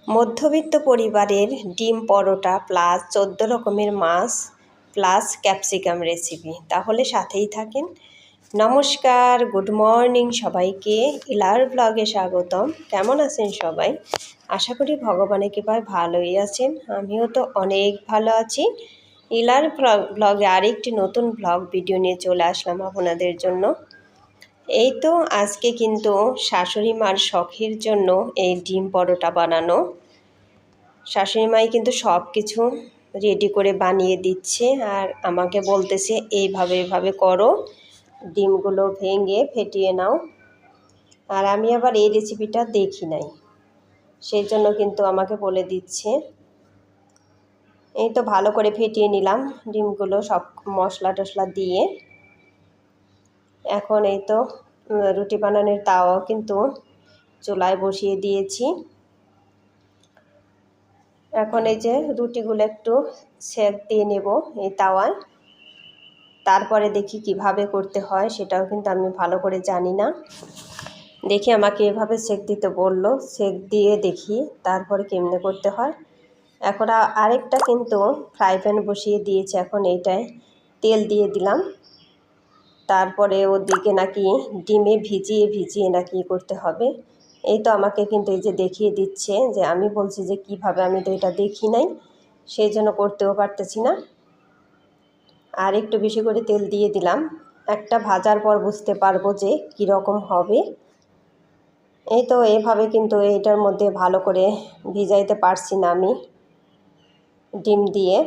মধ্যবিত্ত পরিবারের ডিম পরোটা প্লাস 14 রকমের মাছ প্লাস ক্যাপসিকাম রেসিপি, তাহলে সাথেই থাকেন। নমস্কার, গুড মর্নিং সবাইকে। ইলার ব্লগে স্বাগতম। কেমন আছেন সবাই? আশা করি ভগবানের কৃপায় ভালোই আছেন। আমিও তো অনেক ভালো আছি। ইলার ব্লগে আরেকটি নতুন ব্লগ ভিডিও নিয়ে চলে আসলাম আপনাদের জন্য। এই তো আজকে কিন্তু শাশুড়ি মার শখের জন্য এই ডিম পরোটা বানানো। শাশুড়ি মাই কিন্তু সব কিছু রেডি করে বানিয়ে দিচ্ছে আর আমাকে বলতেছে এইভাবে করো, ডিমগুলো ভেঙে ফেটিয়ে নাও। আর আমি আবার এই রেসিপিটা দেখি নাই, সেই জন্য কিন্তু আমাকে বলে দিচ্ছে। এই তো ভালো করে ফেটিয়ে নিলাম ডিমগুলো সব মশলা টশলা দিয়ে। এখন এই তো রুটি বানানোর তাওয়াও কিন্তু চুলায় বসিয়ে দিয়েছি। এখন এই যে রুটিগুলো একটু সেঁক দিয়ে নেব এই তাওয়ায়। তারপরে দেখি কিভাবে করতে হয়, সেটাও কিন্তু আমি ভালো করে জানি না। দেখি আমাকে এভাবে সেঁক দিতে বললো, সেঁক দিয়ে দেখি তারপরে কেমনে করতে হয়। এখন আরেকটা কিন্তু ফ্রাই প্যান বসিয়ে দিয়েছি। এখন এইটায় তেল দিয়ে দিলাম। তারপরে ওদিকে নাকি ডিমে ভিজিয়ে নাকি করতে হবে। এই তো আমাকে কিন্তু এই যে দেখিয়ে দিচ্ছে, যে আমি বলছি যে কিভাবে, আমি তো এটা দেখি নাই, সেই জন্য করতেও পারতেছি না। আর একটু বেশি করে তেল দিয়ে দিলাম। একটা ভাজার পর বুঝতে পারবো যে কীরকম হবে। এই তো এভাবে কিন্তু এইটার মধ্যে ভালো করে ভিজাইতে পারছি না আমি ডিম দিয়ে,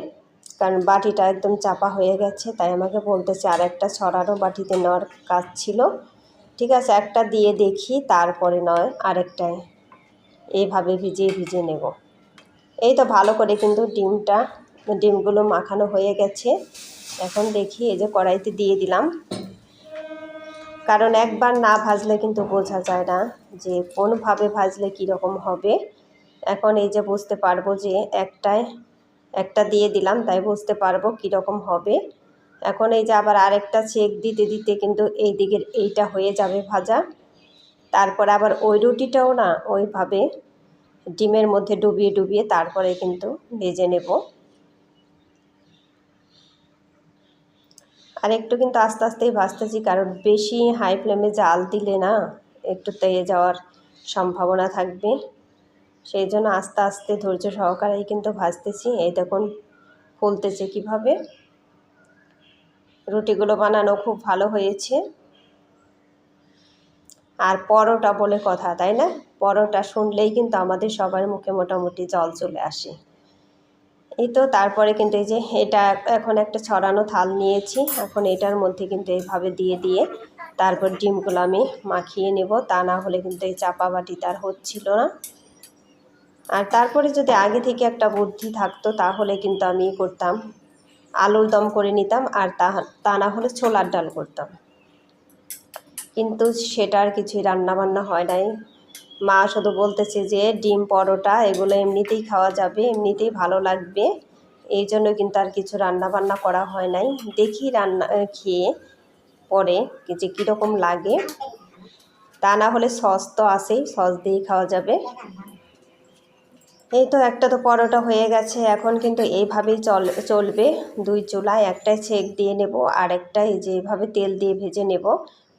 কারণ বাটিটা একদম চাপা হয়ে গেছে। তাই আমাকে বলতেছে আর একটা ছড়ানো বাটিতে নেওয়ার কাজ ছিল। ঠিক আছে, একটা দিয়ে দেখি, তারপরে নয় আরেকটায় এইভাবে ভিজিয়ে নেব। এই তো ভালো করে কিন্তু ডিমগুলো মাখানো হয়ে গেছে। এখন দেখি এই যে কড়াইতে দিয়ে দিলাম, কারণ একবার না ভাজলে কিন্তু বোঝা যায় না যে কোনভাবে ভাজলে কীরকম হবে। এখন এই যে বুঝতে পারবো যে একটা দিয়ে দিলাম, তাই বুঝতে পারবো কীরকম হবে। এখন এই যে আবার আরেকটা চেক দিতে কিন্তু এই দিকের এইটা হয়ে যাবে ভাজা। তারপর আবার ওই রুটিটাও না ওইভাবে ডিমের মধ্যে ডুবিয়ে তারপরে কিন্তু ভেজে নেব। আর একটু কিন্তু আস্তে আস্তেই ভাজতেছি, কারণ বেশি হাই ফ্লেমে জাল দিলে না একটু তেয়ে যাওয়ার সম্ভাবনা থাকবে। সেই জন্য আস্তে আস্তে ধৈর্য সহকারেই কিন্তু ভাজতেছি। এই দেখুন ফুলতেছে কিভাবে। রুটিগুলো বানানো খুব ভালো হয়েছে। আর পরোটা বলে কথা, তাই না? পরোটা শুনলেই কিন্তু আমাদের সবার মুখে মোটামুটি জল চলে আসে। এই তো তারপরে কিন্তু এই যে এটা এখন একটা ছড়ানো থাল নিয়েছি। এখন এটার মধ্যে কিন্তু এইভাবে দিয়ে তারপর ডিমগুলো আমি মাখিয়ে নেব, তা না হলে কিন্তু এই চাপা বাটিতে আর হচ্ছিল না। আর তারপরে যদি আগে থেকে একটা বুদ্ধি থাকতো তাহলে কিন্তু আমি করতাম আলুর দম করে নিতাম, আর তা না হলে ছোলার ডাল করতাম। কিন্তু সেটা আর কিছুই রান্নাবান্না হয় নাই। মা শুধু বলতেছে যে ডিম পরোটা এগুলো এমনিতেই খাওয়া যাবে, এমনিতেই ভালো লাগবে, এই জন্য কিন্তু আর কিছু রান্নাবান্না করা হয় নাই। দেখি রান্না খেয়ে পরে যে কীরকম লাগে। তা না হলে সস তো আছেই, সস দিয়েই খাওয়া যাবে। এই তো একটা তো পরোটা হয়ে গেছে। এখন কিন্তু এইভাবেই চলবে। দুই চুলায় একটাই ছেঁক দিয়ে নেব, আর একটাই যে এইভাবে তেল দিয়ে ভেজে নেব।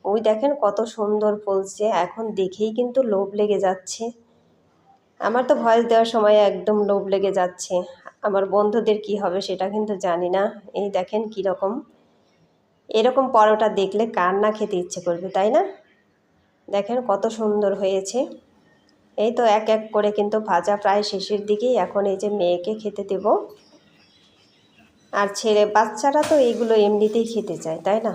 ওই দেখেন কত সুন্দর ফুলছে, এখন দেখেই কিন্তু লোভ লেগে যাচ্ছে। আমার তো ভয়েস দেওয়ার সময় একদম লোভ লেগে যাচ্ছে। আমার বন্ধুদের কি হবে সেটা কিন্তু জানি না। এই দেখেন কীরকম, এরকম পরোটা দেখলে কার না খেতে ইচ্ছে করবে, তাই না? দেখেন কত সুন্দর হয়েছে। এই তো এক করে কিন্তু ভাজা প্রায় শেষের দিকেই। এখন এই যে মেয়েকে খেতে দেব। আর বাচ্চারা তো এইগুলো এমনিতেই খেতে চায়, তাই না?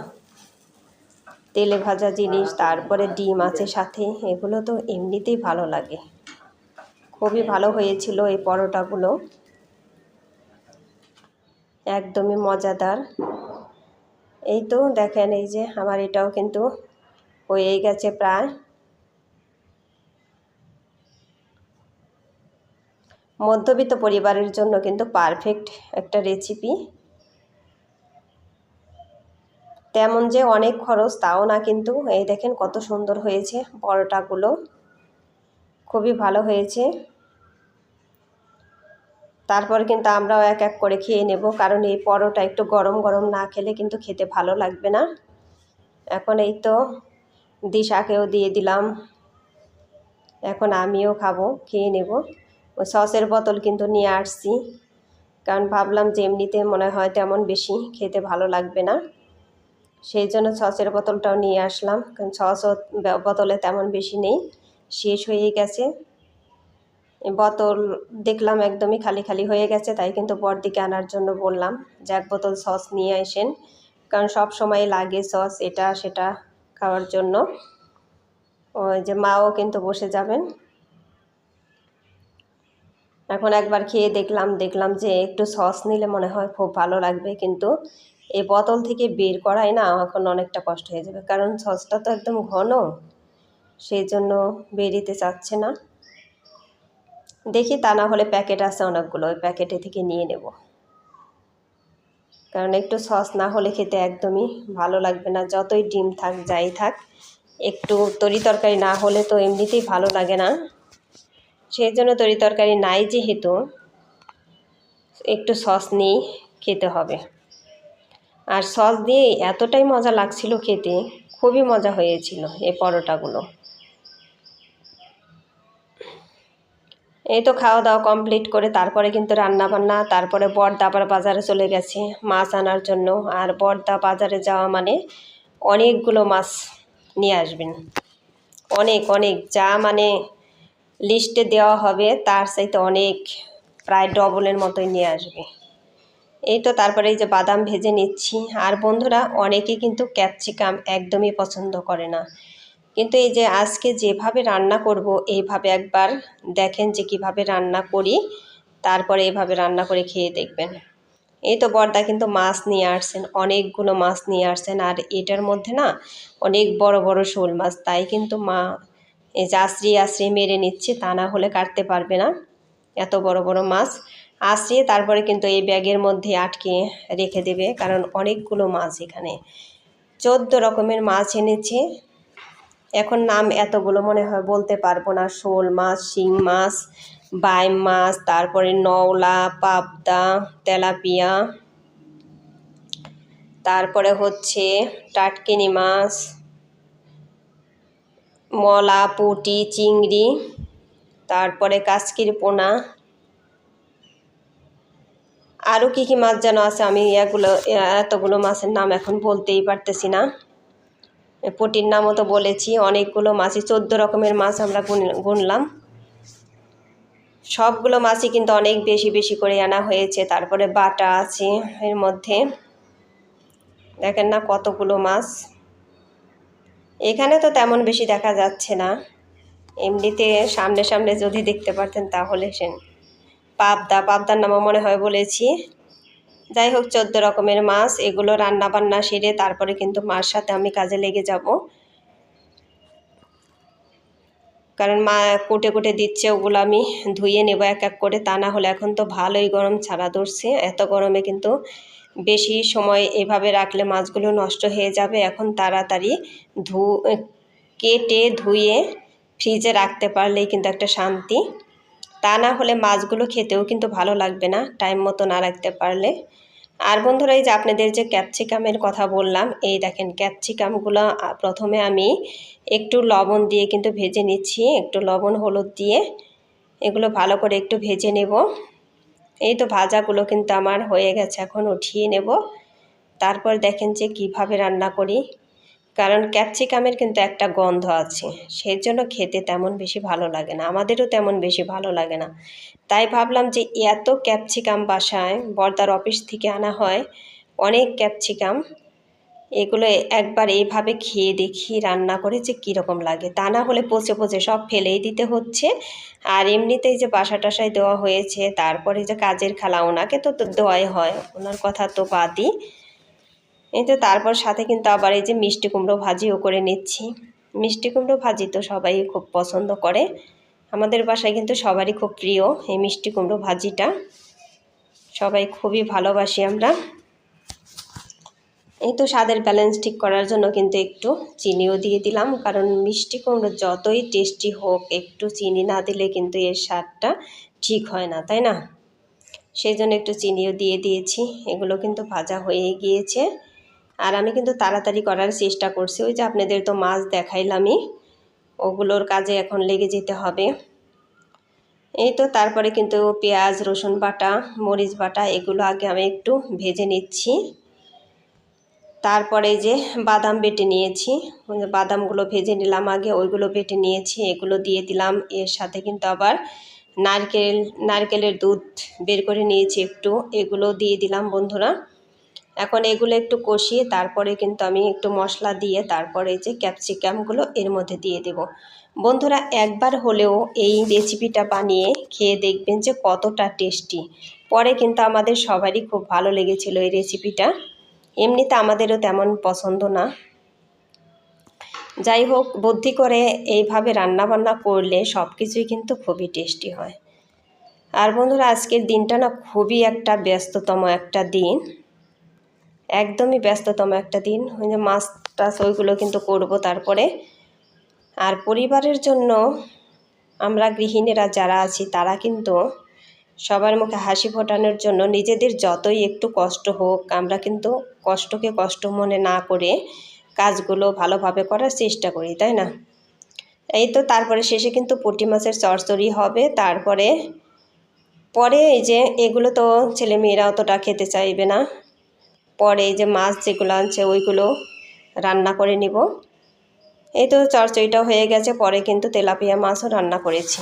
তেলে ভাজা জিনিস, তারপরে ডিম আছে সাথে, এগুলো তো এমনিতেই ভালো লাগে। খুবই ভালো হয়েছিল এই পরোটাগুলো, একদমই মজাদার। এই তো দেখেন এই যে আমার এটাও কিন্তু হয়েই গেছে প্রায়। মধ্যবিত্ত পরিবারের জন্য কিন্তু পারফেক্ট একটা রেসিপি। তেমন যে অনেক খরচ তাও না, কিন্তু এই দেখেন কত সুন্দর হয়েছে পরোটাগুলো, খুবই ভালো হয়েছে। তারপর কিন্তু আমরাও এক এক করে খেয়ে নেব, কারণ এই পরোটা একটু গরম গরম না খেলে কিন্তু খেতে ভালো লাগবে না। এখন এই তো দিশাকেও দিয়ে দিলাম, এখন আমিও খাবো, খেয়ে নেব। ওই সসের বোতল কিন্তু নিয়ে আসছি, কারণ ভাবলাম যে এমনিতে মনে হয় তেমন বেশি খেতে ভালো লাগবে না, সেই জন্য সসের বোতলটাও নিয়ে আসলাম, কারণ সসও বোতলে তেমন বেশি নেই, শেষ হয়ে গেছে। বোতল দেখলাম একদমই খালি খালি হয়ে গেছে, তাই কিন্তু বড়দিকে আনার জন্য বললাম যে এক বোতল সস নিয়ে আসেন, কারণ সব সময় লাগে সস এটা সেটা খাওয়ার জন্য। ওই যে মাও কিন্তু বসে যাবেন। এখন একবার খেয়ে দেখলাম যে একটু সস নিলে মনে হয় খুব ভালো লাগবে, কিন্তু এই বোতল থেকে বের করাই না এখন অনেকটা কষ্ট হয়ে যাবে, কারণ সসটা তো একদম ঘন, সেই জন্য বেরিতে চাচ্ছে না। দেখি তা না হলে প্যাকেট আছে অনেকগুলো, ওই প্যাকেটে থেকে নিয়ে নেব, কারণ একটু সস না হলে খেতে একদমই ভালো লাগবে না, যতই ডিম থাক যাই থাক, একটু তরি তরকারি না হলে তো এমনিতেই ভালো লাগে না। সেই জন্য তরি তরকারি নাই যেহেতু একটু সস নিয়েই খেতে হবে। আর সস দিয়ে এতটাই মজা লাগছিল খেতে, খুবই মজা হয়েছিল এই পরোটাগুলো। এই তো খাওয়া দাওয়া কমপ্লিট করে তারপরে কিন্তু রান্না বান্না, তারপরে বড়দা আবার বাজারে চলে গেছে মাছ আনার জন্য। আর বড়দা বাজারে যাওয়া মানে অনেকগুলো মাছ নিয়ে আসবেন, অনেক অনেক, যা মানে লিস্টে দেওয়া হবে তার চাইতে অনেক, প্রায় ডবলের মতোই নিয়ে আসবে। এই তো তারপরে এই যে বাদাম ভেজে নিচ্ছি। আর বন্ধুরা অনেকে কিন্তু ক্যাপসিকাম একদমই পছন্দ করে না, কিন্তু এই যে আজকে যেভাবে রান্না করব এইভাবে একবার দেখেন যে কিভাবে রান্না করি, তারপরে এইভাবে রান্না করে খেয়ে দেখবেন। এই তো বড়দা কিন্তু মাছ নিয়ে আসছেন, অনেকগুলো মাছ নিয়ে আসছেন, আর এটার মধ্যে না অনেক বড় বড় শোল মাছ, তাই কিন্তু মা এই যে আশ্রিয়ে মেরে নিচ্ছে, তা না হলে কাটতে পারবে না, এত বড় বড় মাছ আশ্রিয়ে তারপরে কিন্তু এই ব্যাগের মধ্যে আটকে রেখে দেবে, কারণ অনেকগুলো মাছ এখানে 14 রকমের মাছ এনেছে। এখন নাম এতগুলো মনে হয় বলতে পারবো না, শোল মাছ, শিং মাছ, বাইম মাছ, তারপরে নওলা, পাবদা, তেলাপিয়া, তারপরে হচ্ছে টাটকিনি মাছ, মলা, পুঁটি, চিংড়ি, তারপরে কাচকির পোনা, আরও কী কী মাছ যেন আছে, আমি এতগুলো মাছের নাম এখন বলতেই পারতেছি না। পুঁটির নামও তো বলেছি, অনেকগুলো মাছই 14 রকমের মাছ আমরা গুনলাম। সবগুলো মাছই কিন্তু অনেক বেশি বেশি করে আনা হয়েছে, তারপরে বাটা আছে এর মধ্যে, দেখেন না কতগুলো মাছ। এখানে তো তেমন বেশি দেখা যাচ্ছে না, এমনিতে সামনে সামনে যদি দেখতে পারতেন তাহলে। পাবদার নামও মনে হয় বলেছি। যাই হোক 14 রকমের মাছ, এগুলো রান্না বান্না সেরে তারপরে কিন্তু মার সাথে আমি কাজে লেগে যাব, কারণ মা কুটে কুটে দিচ্ছে, ওগুলো আমি ধুয়ে নেব এক এক করে, তা না হলে এখন তো ভালোই গরম ছাড়া ধরছে, এত গরমে কিন্তু বেশি সময় এভাবে রাখলে মাছগুলো নষ্ট হয়ে যাবে। এখন তাড়াতাড়ি কেটে ধুয়ে ফ্রিজে রাখতে পারলেই কিন্তু একটা শান্তি, তা না হলে মাছগুলো খেতেও কিন্তু ভালো লাগবে না টাইম মতো না রাখতে পারলে। আর বন্ধুরা এই যে আপনাদের যে ক্যাপসিকামের কথা বললাম, এই দেখেন ক্যাপসিকামগুলো প্রথমে আমি একটু লবণ দিয়ে কিন্তু ভেজে নিচ্ছি, একটু লবণ হলুদ দিয়ে এগুলো ভালো করে একটু ভেজে নেব। এই তো ভাজাগুলো কিন্তু আমার হয়ে গেছে, এখন উঠিয়ে নেব। তারপর দেখেন যে কিভাবে রান্না করি, কারণ ক্যাপসিকামের কিন্তু একটা গন্ধ আছে, সেই জন্য খেতে তেমন বেশি ভালো লাগে না, আমাদেরও তেমন বেশি ভালো লাগে না। তাই ভাবলাম যে এত ক্যাপসিকাম বাসায় বড়দার অফিস থেকে আনা হয় অনেক ক্যাপসিকাম, এগুলো একবার এইভাবে খেয়ে দেখি রান্না করে যে কীরকম লাগে, তা না হলে পচে পচে সব ফেলেই দিতে হচ্ছে। আর এমনিতেই যে বাসা টাসায় দেওয়া হয়েছে, তারপরে যে কাজের খালা ওনাকে তো দেওয়াই হয়, ওনার কথা তো বাদই। এই তো তারপর সাথে কিন্তু আবার এই যে মিষ্টি কুমড়ো ভাজিও করে নিচ্ছি। মিষ্টি কুমড়ো ভাজি তো সবাই খুব পছন্দ করে, আমাদের বাসায় কিন্তু সবারই খুব প্রিয় এই মিষ্টি কুমড়ো ভাজিটা, সবাই খুবই ভালোবাসি আমরা। এই তো স্বাদের ব্যালেন্স ঠিক করার জন্য কিন্তু একটু চিনিও দিয়ে দিলাম, কারণ মিষ্টি কুমড়ো যতই টেস্টি হোক একটু চিনি না দিলে কিন্তু এর স্বাদটা ঠিক হয় না, তাই না? সেই জন্য একটু চিনিও দিয়ে দিয়েছি। এগুলো কিন্তু ভাজা হয়ে গিয়েছে। আর আমি কিন্তু তাড়াতাড়ি করার চেষ্টা করছি, ওই যে আপনাদের তো মাছ দেখাইলামই, ওগুলোর কাজে এখন লেগে যেতে হবে। এই তো তারপরে কিন্তু পেঁয়াজ, রসুন বাটা, মরিচ বাটা এগুলো আগে আমি একটু ভেজে নিচ্ছি। তারপরে যে বাদাম বেটে নিয়েছি, বাদামগুলো ভেজে নিলাম আগে, ওইগুলো বেটে নিয়েছি, এগুলো দিয়ে দিলাম। এর সাথে কিন্তু আবার নারকেলের দুধ বের করে নিয়েছি একটু, এগুলো দিয়ে দিলাম বন্ধুরা। এখন এগুলো একটু কষিয়ে তারপরে কিন্তু আমি একটু মশলা দিয়ে তারপরে যে ক্যাপসিকামগুলো এর মধ্যে দিয়ে দেব। বন্ধুরা একবার হলেও এই রেসিপিটা বানিয়ে খেয়ে দেখবেন যে কতটা টেস্টি। পরে কিন্তু আমাদের সবারই খুব ভালো লেগেছিল এই রেসিপিটা, এমনিতে আমাদেরও তেমন পছন্দ না। যাই হোক, বুদ্ধি করে এইভাবে রান্নাবান্না করলে সব কিছুই কিন্তু খুবই টেস্টি হয়। আর বন্ধুরা আজকের দিনটা না খুবই একটা ব্যস্ততম একটা দিন, একদমই ব্যস্ততম একটা দিন। ওই যে মাছ টাছ ওইগুলো কিন্তু করব তারপরে। আর পরিবারের জন্য আমরা গৃহিণীরা যারা আছি তারা কিন্তু সবার মুখে হাসি ফোটানোর জন্য নিজেদের যতই একটু কষ্ট হোক, আমরা কিন্তু কষ্টকে কষ্ট মনে না করে কাজগুলো ভালোভাবে করার চেষ্টা করি, তাই না? এই তো তারপরে শেষে কিন্তু পুঁটি মাছের চচ্চড়ি হবে। তারপরে এই যে এগুলো তো ছেলেমেয়েরা অতটা খেতে চাইবে না, পরে এই যে মাছ যেগুলো আনছে ওইগুলো রান্না করে নিব। এই তো চচ্চড়িটা হয়ে গেছে, পরে কিন্তু তেলাপিয়া মাছও রান্না করেছি।